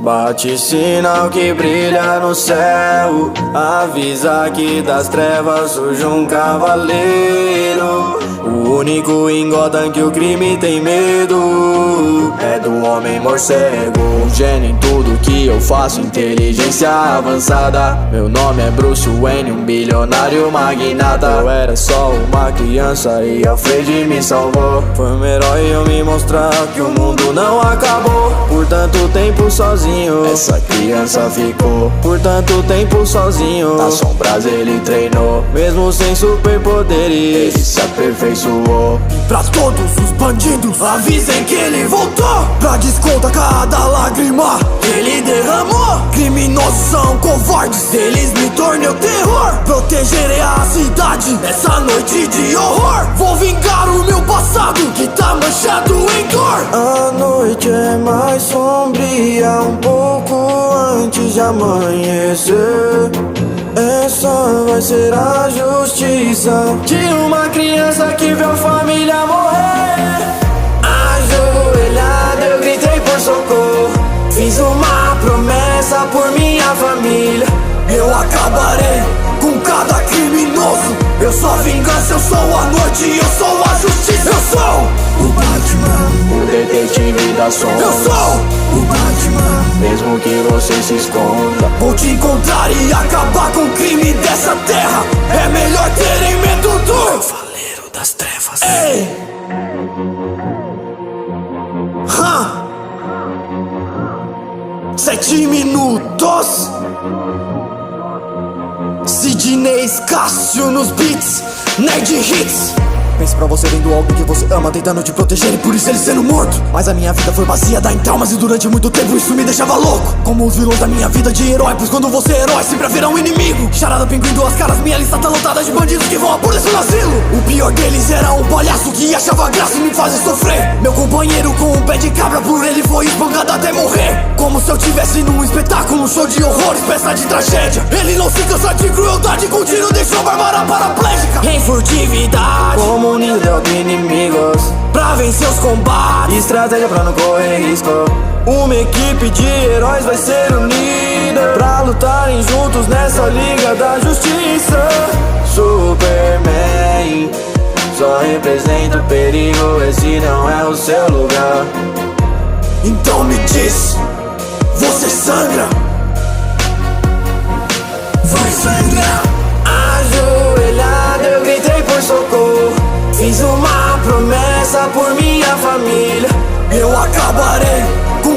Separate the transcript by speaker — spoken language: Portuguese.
Speaker 1: Bate sinal que brilha no céu, avisa que das trevas surge um cavaleiro. O único em Gotham que o crime tem medo é do homem morcego. Um gênio em tudo que eu faço, inteligência avançada. Meu nome é Bruce Wayne, um bilionário magnata. Eu era só uma criança e Alfred me salvou. Foi um herói eu me mostrar que o mundo não acabou. Por tanto tempo sozinho, essa criança ficou. Por tanto tempo sozinho, nas sombras ele treinou. Mesmo sem superpoderes, ele se aperfeiçoou.
Speaker 2: Pra todos os bandidos, avisem que ele voltou. Pra descontar cada lágrima que ele derramou. Criminosos são covardes, eles me tornam o terror. Protegerei a cidade nessa noite de horror. Vou vingar o meu passado que tá manchado em dor.
Speaker 1: A noite é mais sombria, um pouco antes de amanhecer. Essa vai ser a justiça de uma criança que viu a família morrer. Ajoelhado eu gritei por socorro, fiz uma promessa por minha família.
Speaker 2: Eu acabarei com cada criminoso. Eu sou a vingança, eu sou a noite, eu sou a justiça. Eu sou o Batman,
Speaker 1: o detetive da sombra.
Speaker 2: eu sou o Batman,
Speaker 1: mesmo que você se esconda.
Speaker 2: vou te encontrar e acabar com o crime dessa terra. É melhor terem medo do Cavaleiro das Trevas. Ei! 7 minutos. Sidney Cássio nos beats, Nerd Hits. Pense pra você vendo alguém que você ama tentando te proteger e por isso ele sendo morto. Mas a minha vida foi baseada em traumas e durante muito tempo isso me deixava louco. Como os vilões da minha vida de herói, pois quando você é herói sempre haverá um inimigo. Charada, pinguim, duas caras, minha lista tá lotada de bandidos que vão apodrecer no asilo. O pior deles era um palhaço que achava graça e me fazia sofrer. Meu companheiro com um pé de cabra, por ele foi espancado até morrer. Como se eu tivesse num espetáculo, um show de horrores, peça de tragédia. Ele não se cansa de crueldade, com tiro deixou Bárbara paraplégica. Em furtividade,
Speaker 1: Comunidade de inimigos,
Speaker 2: pra vencer os combates,
Speaker 1: estratégia pra não correr risco. Uma equipe de heróis vai ser unida pra lutarem juntos nessa liga da justiça. Superman só representa o perigo, esse não é o seu lugar.
Speaker 2: então me diz, você sangra? Vai sangrar.
Speaker 1: Ajoelhado eu gritei por socorro, fiz uma promessa por minha família.
Speaker 2: Eu acabarei